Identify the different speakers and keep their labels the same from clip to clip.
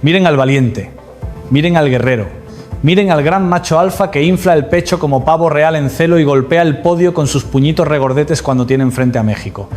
Speaker 1: Miren al valiente, miren al guerrero, miren al gran macho alfa que infla el pecho como pavo real en celo y golpea el podio con sus puñitos regordetes cuando tiene enfrente a México.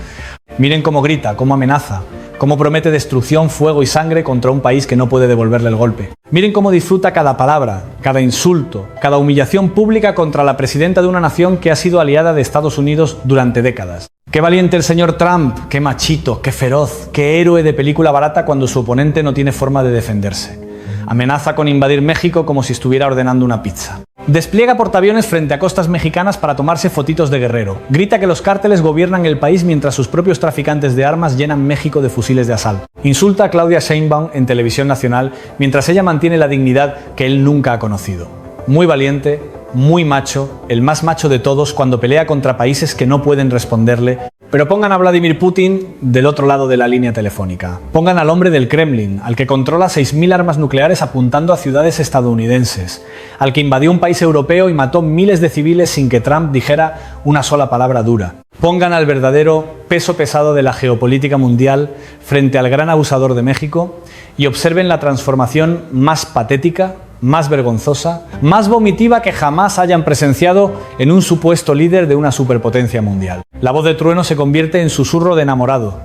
Speaker 1: Miren cómo grita, cómo amenaza, cómo promete destrucción, fuego y sangre contra un país que no puede devolverle el golpe. Miren cómo disfruta cada palabra, cada insulto, cada humillación pública contra la presidenta de una nación que ha sido aliada de Estados Unidos durante décadas. Qué valiente el señor Trump, qué machito, qué feroz, qué héroe de película barata cuando su oponente no tiene forma de defenderse. Amenaza con invadir México como si estuviera ordenando una pizza. Despliega portaaviones frente a costas mexicanas para tomarse fotitos de guerrero. Grita que los cárteles gobiernan el país mientras sus propios traficantes de armas llenan México de fusiles de asalto. Insulta a Claudia Sheinbaum en televisión nacional mientras ella mantiene la dignidad que él nunca ha conocido. Muy valiente, muy macho, el más macho de todos cuando pelea contra países que no pueden responderle. Pero pongan a Vladimir Putin del otro lado de la línea telefónica. Pongan al hombre del Kremlin, al que controla 6.000 armas nucleares apuntando a ciudades estadounidenses, al que invadió un país europeo y mató miles de civiles sin que Trump dijera una sola palabra dura. Pongan al verdadero peso pesado de la geopolítica mundial frente al gran abusador de México y observen la transformación más patética, más vergonzosa, más vomitiva que jamás hayan presenciado en un supuesto líder de una superpotencia mundial. La voz de trueno se convierte en susurro de enamorado.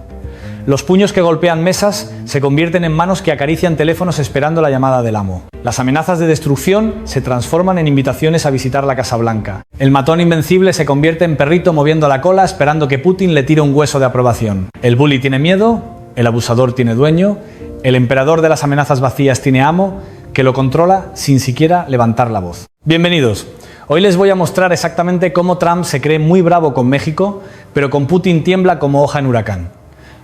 Speaker 1: Los puños que golpean mesas se convierten en manos que acarician teléfonos esperando la llamada del amo. Las amenazas de destrucción se transforman en invitaciones a visitar la Casa Blanca. El matón invencible se convierte en perrito moviendo la cola esperando que Putin le tire un hueso de aprobación. El bully tiene miedo, el abusador tiene dueño, el emperador de las amenazas vacías tiene amo, que lo controla sin siquiera levantar la voz. Bienvenidos. Hoy les voy a mostrar exactamente cómo Trump se cree muy bravo con México, pero con Putin tiembla como hoja en huracán.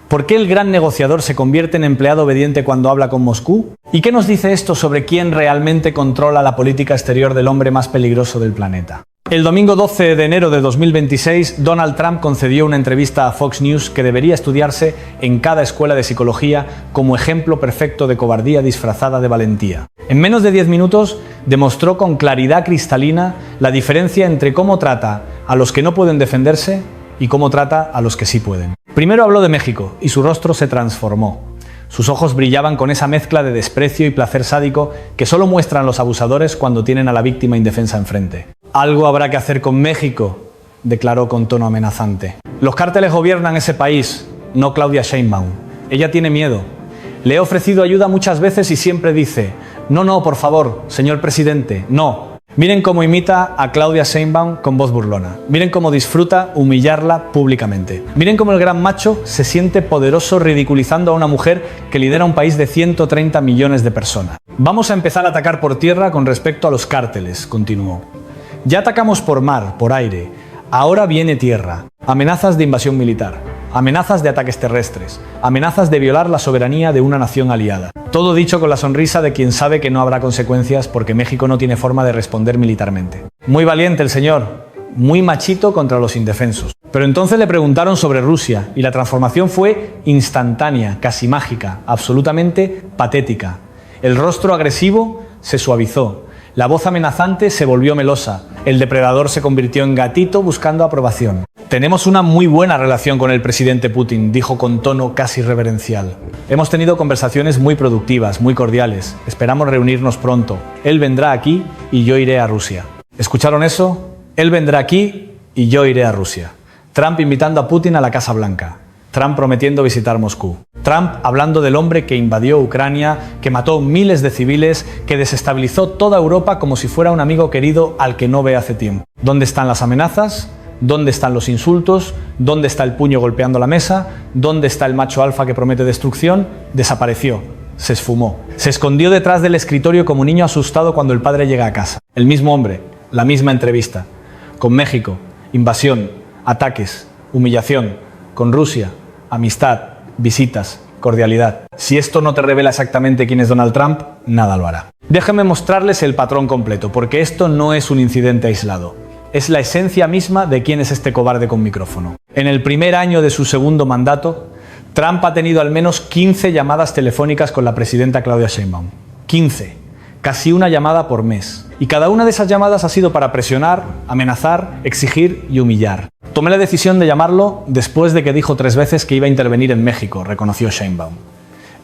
Speaker 1: ¿Por qué el gran negociador se convierte en empleado obediente cuando habla con Moscú? ¿Y qué nos dice esto sobre quién realmente controla la política exterior del hombre más peligroso del planeta? El domingo 12 de enero de 2026, Donald Trump concedió una entrevista a Fox News que debería estudiarse en cada escuela de psicología como ejemplo perfecto de cobardía disfrazada de valentía. En menos de 10 minutos demostró con claridad cristalina la diferencia entre cómo trata a los que no pueden defenderse y cómo trata a los que sí pueden. Primero habló de México y su rostro se transformó. Sus ojos brillaban con esa mezcla de desprecio y placer sádico que solo muestran los abusadores cuando tienen a la víctima indefensa enfrente. Algo habrá que hacer con México, declaró con tono amenazante. Los cárteles gobiernan ese país, no Claudia Sheinbaum. Ella tiene miedo. Le he ofrecido ayuda muchas veces y siempre dice: no, por favor, señor presidente, no. Miren cómo imita a Claudia Sheinbaum con voz burlona. Miren cómo disfruta humillarla públicamente. Miren cómo el gran macho se siente poderoso ridiculizando a una mujer que lidera un país de 130 millones de personas. Vamos a empezar a atacar por tierra con respecto a los cárteles, continuó. Ya atacamos por mar, por aire. Ahora viene tierra. Amenazas de invasión militar. Amenazas de ataques terrestres. Amenazas de violar la soberanía de una nación aliada. Todo dicho con la sonrisa de quien sabe que no habrá consecuencias porque México no tiene forma de responder militarmente. Muy valiente el señor, muy machito contra los indefensos. Pero entonces le preguntaron sobre Rusia y la transformación fue instantánea, casi mágica, absolutamente patética. El rostro agresivo se suavizó, la voz amenazante se volvió melosa, el depredador se convirtió en gatito buscando aprobación. Tenemos una muy buena relación con el presidente Putin, dijo con tono casi reverencial. Hemos tenido conversaciones muy productivas, muy cordiales. Esperamos reunirnos pronto. Él vendrá aquí y yo iré a Rusia. ¿Escucharon eso? Él vendrá aquí y yo iré a Rusia. Trump invitando a Putin a la Casa Blanca. Trump prometiendo visitar Moscú. Trump hablando del hombre que invadió Ucrania, que mató miles de civiles, que desestabilizó toda Europa como si fuera un amigo querido al que no ve hace tiempo. ¿Dónde están las amenazas? ¿Dónde están los insultos? ¿Dónde está el puño golpeando la mesa? ¿Dónde está el macho alfa que promete destrucción? Desapareció, se esfumó. Se escondió detrás del escritorio como niño asustado cuando el padre llega a casa. El mismo hombre, la misma entrevista. Con México, invasión, ataques, humillación. Con Rusia, amistad, visitas, cordialidad. Si esto no te revela exactamente quién es Donald Trump, nada lo hará. Déjenme mostrarles el patrón completo, porque esto no es un incidente aislado. Es la esencia misma de quién es este cobarde con micrófono. En el primer año de su segundo mandato, Trump ha tenido al menos 15 llamadas telefónicas con la presidenta Claudia Sheinbaum. 15. Casi una llamada por mes. Y cada una de esas llamadas ha sido para presionar, amenazar, exigir y humillar. Tomé la decisión de llamarlo después de que dijo 3 veces que iba a intervenir en México, reconoció Sheinbaum.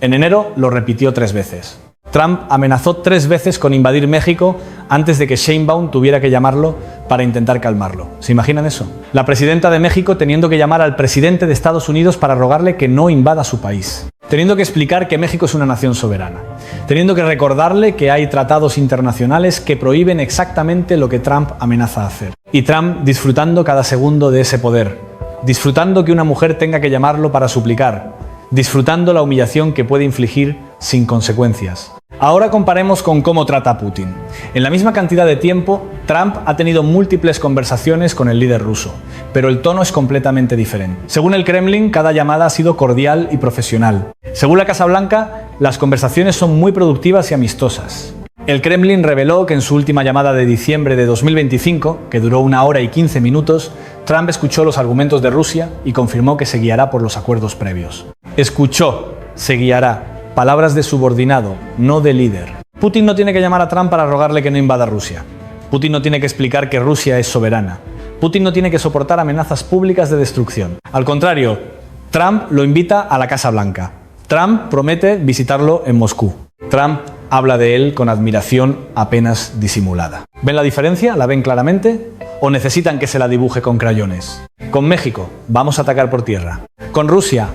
Speaker 1: En enero lo repitió 3 veces. Trump amenazó 3 veces con invadir México antes de que Sheinbaum tuviera que llamarlo para intentar calmarlo. ¿Se imaginan eso? La presidenta de México teniendo que llamar al presidente de Estados Unidos para rogarle que no invada su país. Teniendo que explicar que México es una nación soberana. Teniendo que recordarle que hay tratados internacionales que prohíben exactamente lo que Trump amenaza hacer. Y Trump disfrutando cada segundo de ese poder. Disfrutando que una mujer tenga que llamarlo para suplicar. Disfrutando la humillación que puede infligir sin consecuencias. Ahora comparemos con cómo trata a Putin. En la misma cantidad de tiempo, Trump ha tenido múltiples conversaciones con el líder ruso, pero el tono es completamente diferente. Según el Kremlin, cada llamada ha sido cordial y profesional. Según la Casa Blanca, las conversaciones son muy productivas y amistosas. El Kremlin reveló que en su última llamada de diciembre de 2025, que duró 1 hora y 15 minutos, Trump escuchó los argumentos de Rusia y confirmó que se guiará por los acuerdos previos. Escuchó, se guiará. Palabras de subordinado, no de líder. Putin no tiene que llamar a Trump para rogarle que no invada Rusia. Putin no tiene que explicar que Rusia es soberana. Putin no tiene que soportar amenazas públicas de destrucción. Al contrario, Trump lo invita a la Casa Blanca. Trump promete visitarlo en Moscú. Trump habla de él con admiración apenas disimulada. ¿Ven la diferencia? ¿La ven claramente? ¿O necesitan que se la dibuje con crayones? Con México, vamos a atacar por tierra. Con Rusia,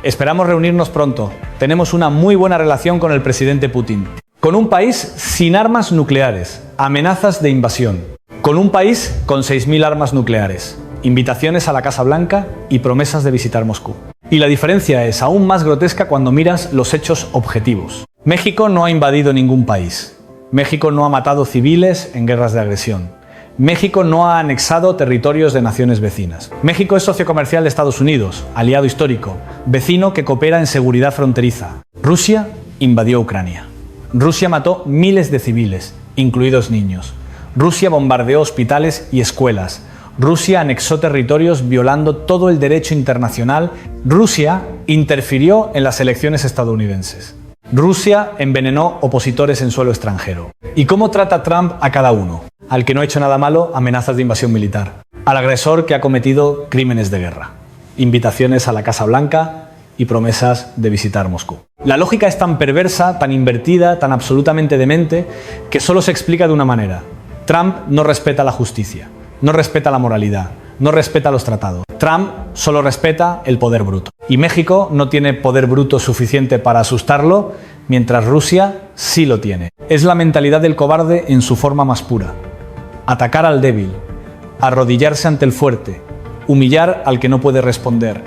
Speaker 1: esperamos reunirnos pronto. Tenemos una muy buena relación con el presidente Putin. Con un país sin armas nucleares, amenazas de invasión. Con un país con 6.000 armas nucleares, invitaciones a la Casa Blanca y promesas de visitar Moscú. Y la diferencia es aún más grotesca cuando miras los hechos objetivos. México no ha invadido ningún país. México no ha matado civiles en guerras de agresión. México no ha anexado territorios de naciones vecinas. México es socio comercial de Estados Unidos, aliado histórico, vecino que coopera en seguridad fronteriza. Rusia invadió Ucrania. Rusia mató miles de civiles, incluidos niños. Rusia bombardeó hospitales y escuelas. Rusia anexó territorios violando todo el derecho internacional. Rusia interfirió en las elecciones estadounidenses. Rusia envenenó opositores en suelo extranjero. ¿Y cómo trata Trump a cada uno? Al que no ha hecho nada malo, amenazas de invasión militar. Al agresor que ha cometido crímenes de guerra. Invitaciones a la Casa Blanca y promesas de visitar Moscú. La lógica es tan perversa, tan invertida, tan absolutamente demente, que solo se explica de una manera. Trump no respeta la justicia, no respeta la moralidad, no respeta los tratados. Trump solo respeta el poder bruto. Y México no tiene poder bruto suficiente para asustarlo, mientras Rusia sí lo tiene. Es la mentalidad del cobarde en su forma más pura. Atacar al débil, arrodillarse ante el fuerte, humillar al que no puede responder,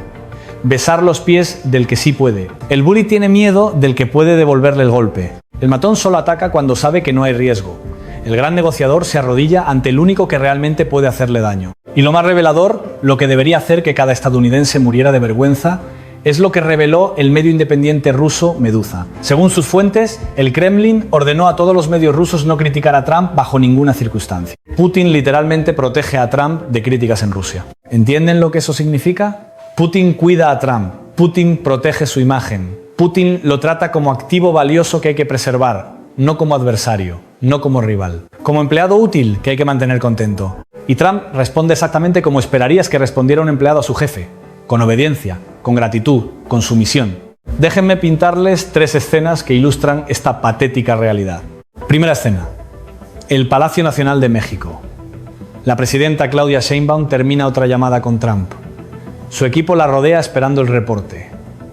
Speaker 1: besar los pies del que sí puede. El bully tiene miedo del que puede devolverle el golpe. El matón solo ataca cuando sabe que no hay riesgo. El gran negociador se arrodilla ante el único que realmente puede hacerle daño. Y lo más revelador, lo que debería hacer que cada estadounidense muriera de vergüenza, es lo que reveló el medio independiente ruso Meduza. Según sus fuentes, el Kremlin ordenó a todos los medios rusos no criticar a Trump bajo ninguna circunstancia. Putin literalmente protege a Trump de críticas en Rusia. ¿Entienden lo que eso significa? Putin cuida a Trump. Putin protege su imagen. Putin lo trata como activo valioso que hay que preservar, no como adversario, no como rival. Como empleado útil que hay que mantener contento. Y Trump responde exactamente como esperarías que respondiera un empleado a su jefe. Con obediencia, con gratitud, con sumisión. Déjenme pintarles 3 escenas que ilustran esta patética realidad. Primera escena. El Palacio Nacional de México. La presidenta Claudia Sheinbaum termina otra llamada con Trump. Su equipo la rodea esperando el reporte.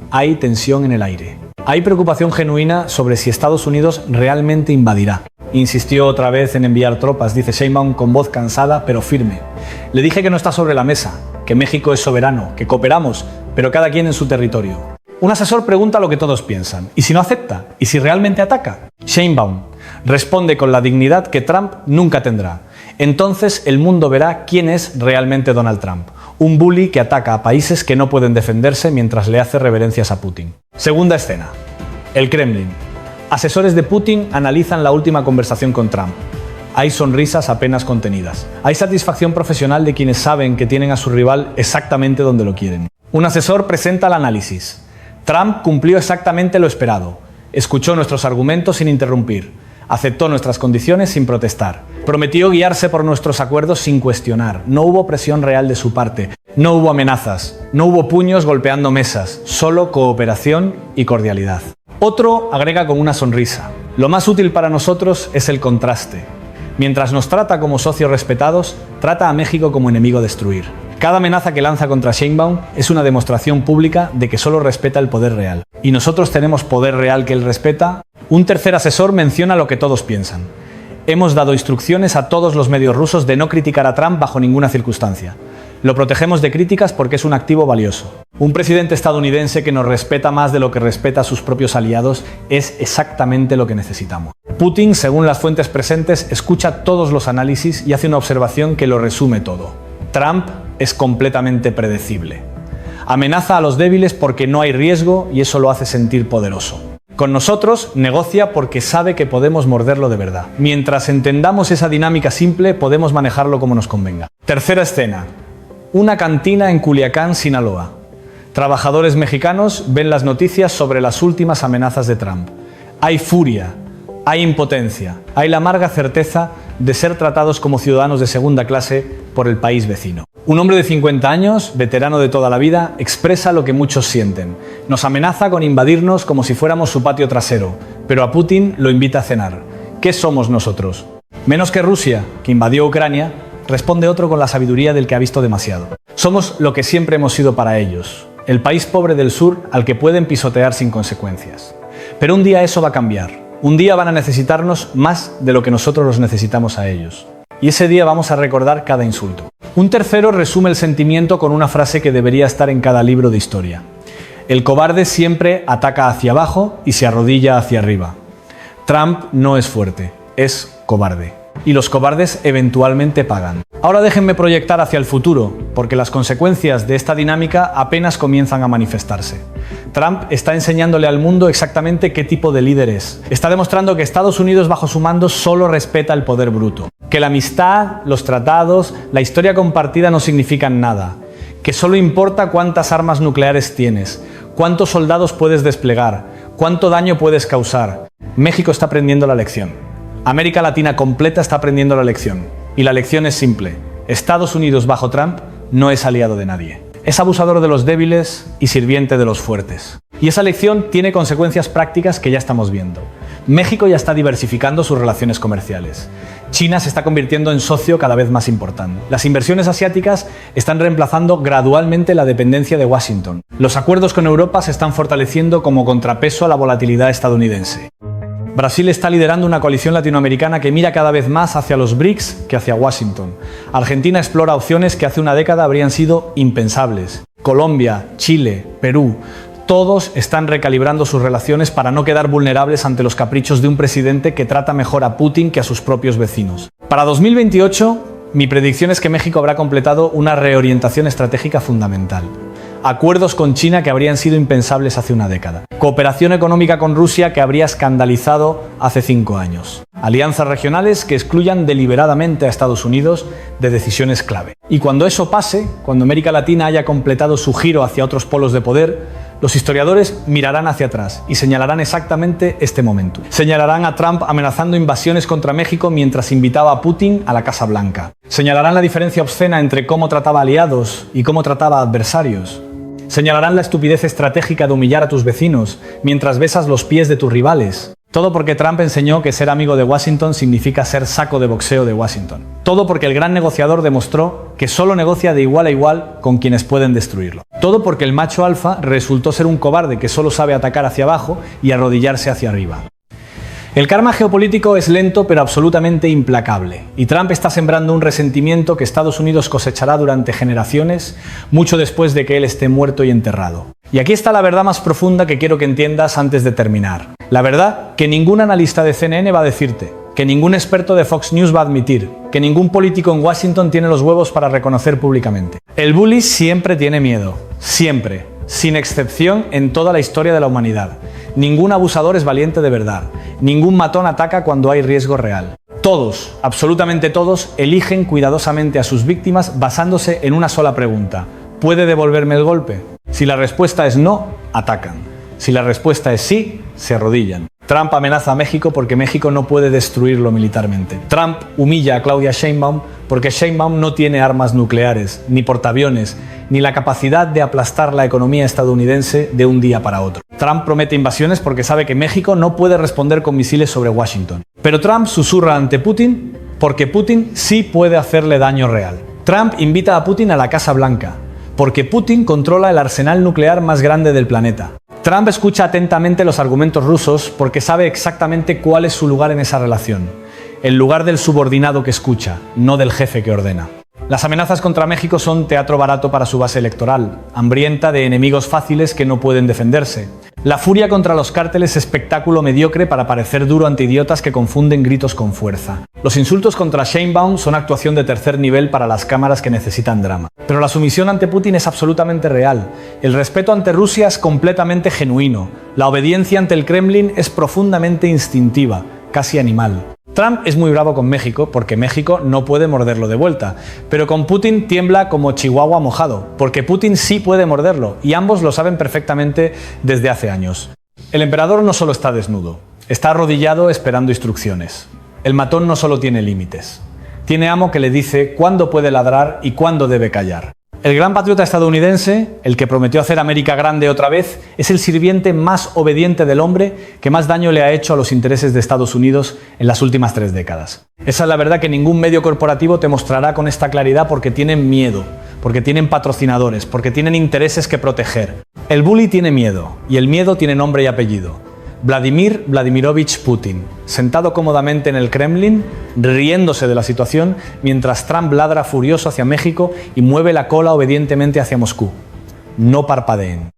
Speaker 1: Hay tensión en el aire. Hay preocupación genuina sobre si Estados Unidos realmente invadirá. Insistió otra vez en enviar tropas, dice Sheinbaum con voz cansada pero firme. Le dije que no está sobre la mesa, que México es soberano, que cooperamos, pero cada quien en su territorio. Un asesor pregunta lo que todos piensan. ¿Y si no acepta? ¿Y si realmente ataca? Sheinbaum responde con la dignidad que Trump nunca tendrá. Entonces el mundo verá quién es realmente Donald Trump. Un bully que ataca a países que no pueden defenderse mientras le hace reverencias a Putin. Segunda escena. El Kremlin. Asesores de Putin analizan la última conversación con Trump. Hay sonrisas apenas contenidas. Hay satisfacción profesional de quienes saben que tienen a su rival exactamente donde lo quieren. Un asesor presenta el análisis. Trump cumplió exactamente lo esperado. Escuchó nuestros argumentos sin interrumpir. Aceptó nuestras condiciones sin protestar. Prometió guiarse por nuestros acuerdos sin cuestionar. No hubo presión real de su parte. No hubo amenazas. No hubo puños golpeando mesas. Solo cooperación y cordialidad. Otro agrega con una sonrisa. Lo más útil para nosotros es el contraste. Mientras nos trata como socios respetados, trata a México como enemigo a destruir. Cada amenaza que lanza contra Sheinbaum es una demostración pública de que solo respeta el poder real. ¿Y nosotros tenemos poder real que él respeta? Un tercer asesor menciona lo que todos piensan. Hemos dado instrucciones a todos los medios rusos de no criticar a Trump bajo ninguna circunstancia. Lo protegemos de críticas porque es un activo valioso. Un presidente estadounidense que nos respeta más de lo que respeta a sus propios aliados es exactamente lo que necesitamos. Putin, según las fuentes presentes, escucha todos los análisis y hace una observación que lo resume todo. Trump es completamente predecible. Amenaza a los débiles porque no hay riesgo y eso lo hace sentir poderoso. Con nosotros negocia porque sabe que podemos morderlo de verdad. Mientras entendamos esa dinámica simple, podemos manejarlo como nos convenga. Tercera escena. Una cantina en Culiacán, Sinaloa. Trabajadores mexicanos ven las noticias sobre las últimas amenazas de Trump. Hay furia, hay impotencia, hay la amarga certeza de ser tratados como ciudadanos de segunda clase por el país vecino. Un hombre de 50 años, veterano de toda la vida, expresa lo que muchos sienten. Nos amenaza con invadirnos como si fuéramos su patio trasero, pero a Putin lo invita a cenar. ¿Qué somos nosotros? Menos que Rusia, que invadió Ucrania, responde otro con la sabiduría del que ha visto demasiado. Somos lo que siempre hemos sido para ellos, el país pobre del sur al que pueden pisotear sin consecuencias. Pero un día eso va a cambiar. Un día van a necesitarnos más de lo que nosotros los necesitamos a ellos. Y ese día vamos a recordar cada insulto. Un tercero resume el sentimiento con una frase que debería estar en cada libro de historia. El cobarde siempre ataca hacia abajo y se arrodilla hacia arriba. Trump no es fuerte, es cobarde. Y los cobardes eventualmente pagan. Ahora déjenme proyectar hacia el futuro, porque las consecuencias de esta dinámica apenas comienzan a manifestarse. Trump está enseñándole al mundo exactamente qué tipo de líder es. Está demostrando que Estados Unidos bajo su mando solo respeta el poder bruto. Que la amistad, los tratados, la historia compartida no significan nada. Que solo importa cuántas armas nucleares tienes, cuántos soldados puedes desplegar, cuánto daño puedes causar. México está aprendiendo la lección. América Latina completa está aprendiendo la lección. Y la lección es simple. Estados Unidos bajo Trump no es aliado de nadie. Es abusador de los débiles y sirviente de los fuertes. Y esa lección tiene consecuencias prácticas que ya estamos viendo. México ya está diversificando sus relaciones comerciales. China se está convirtiendo en socio cada vez más importante. Las inversiones asiáticas están reemplazando gradualmente la dependencia de Washington. Los acuerdos con Europa se están fortaleciendo como contrapeso a la volatilidad estadounidense. Brasil está liderando una coalición latinoamericana que mira cada vez más hacia los BRICS que hacia Washington. Argentina explora opciones que hace una década habrían sido impensables. Colombia, Chile, Perú, todos están recalibrando sus relaciones para no quedar vulnerables ante los caprichos de un presidente que trata mejor a Putin que a sus propios vecinos. Para 2028, mi predicción es que México habrá completado una reorientación estratégica fundamental. Acuerdos con China que habrían sido impensables hace una década. Cooperación económica con Rusia que habría escandalizado hace 5 años. Alianzas regionales que excluyan deliberadamente a Estados Unidos de decisiones clave. Y cuando eso pase, cuando América Latina haya completado su giro hacia otros polos de poder, los historiadores mirarán hacia atrás y señalarán exactamente este momento. Señalarán a Trump amenazando invasiones contra México mientras invitaba a Putin a la Casa Blanca. Señalarán la diferencia obscena entre cómo trataba aliados y cómo trataba a adversarios. Señalarán la estupidez estratégica de humillar a tus vecinos mientras besas los pies de tus rivales. Todo porque Trump enseñó que ser amigo de Washington significa ser saco de boxeo de Washington. Todo porque el gran negociador demostró que solo negocia de igual a igual con quienes pueden destruirlo. Todo porque el macho alfa resultó ser un cobarde que solo sabe atacar hacia abajo y arrodillarse hacia arriba. El karma geopolítico es lento pero absolutamente implacable, y Trump está sembrando un resentimiento que Estados Unidos cosechará durante generaciones, mucho después de que él esté muerto y enterrado. Y aquí está la verdad más profunda que quiero que entiendas antes de terminar. La verdad que ningún analista de CNN va a decirte, que ningún experto de Fox News va a admitir, que ningún político en Washington tiene los huevos para reconocer públicamente. El bully siempre tiene miedo, siempre, sin excepción en toda la historia de la humanidad. Ningún abusador es valiente de verdad. Ningún matón ataca cuando hay riesgo real. Todos, absolutamente todos, eligen cuidadosamente a sus víctimas basándose en una sola pregunta. ¿Puede devolverme el golpe? Si la respuesta es no, atacan. Si la respuesta es sí, se arrodillan. Trump amenaza a México porque México no puede destruirlo militarmente. Trump humilla a Claudia Sheinbaum porque Sheinbaum no tiene armas nucleares, ni portaaviones, ni la capacidad de aplastar la economía estadounidense de un día para otro. Trump promete invasiones porque sabe que México no puede responder con misiles sobre Washington. Pero Trump susurra ante Putin porque Putin sí puede hacerle daño real. Trump invita a Putin a la Casa Blanca porque Putin controla el arsenal nuclear más grande del planeta. Trump escucha atentamente los argumentos rusos porque sabe exactamente cuál es su lugar en esa relación. El lugar del subordinado que escucha, no del jefe que ordena. Las amenazas contra México son teatro barato para su base electoral, hambrienta de enemigos fáciles que no pueden defenderse. La furia contra los cárteles es espectáculo mediocre para parecer duro ante idiotas que confunden gritos con fuerza. Los insultos contra Sheinbaum son actuación de tercer nivel para las cámaras que necesitan drama. Pero la sumisión ante Putin es absolutamente real. El respeto ante Rusia es completamente genuino. La obediencia ante el Kremlin es profundamente instintiva, casi animal. Trump es muy bravo con México porque México no puede morderlo de vuelta, pero con Putin tiembla como chihuahua mojado, porque Putin sí puede morderlo, y ambos lo saben perfectamente desde hace años. El emperador no solo está desnudo, está arrodillado esperando instrucciones. El matón no solo tiene límites, tiene amo que le dice cuándo puede ladrar y cuándo debe callar. El gran patriota estadounidense, el que prometió hacer América grande otra vez, es el sirviente más obediente del hombre que más daño le ha hecho a los intereses de Estados Unidos en las últimas 3 décadas. Esa es la verdad que ningún medio corporativo te mostrará con esta claridad porque tienen miedo, porque tienen patrocinadores, porque tienen intereses que proteger. El bully tiene miedo, y el miedo tiene nombre y apellido. Vladimir Vladimirovich Putin, sentado cómodamente en el Kremlin, riéndose de la situación, mientras Trump ladra furioso hacia México y mueve la cola obedientemente hacia Moscú. No parpadeen.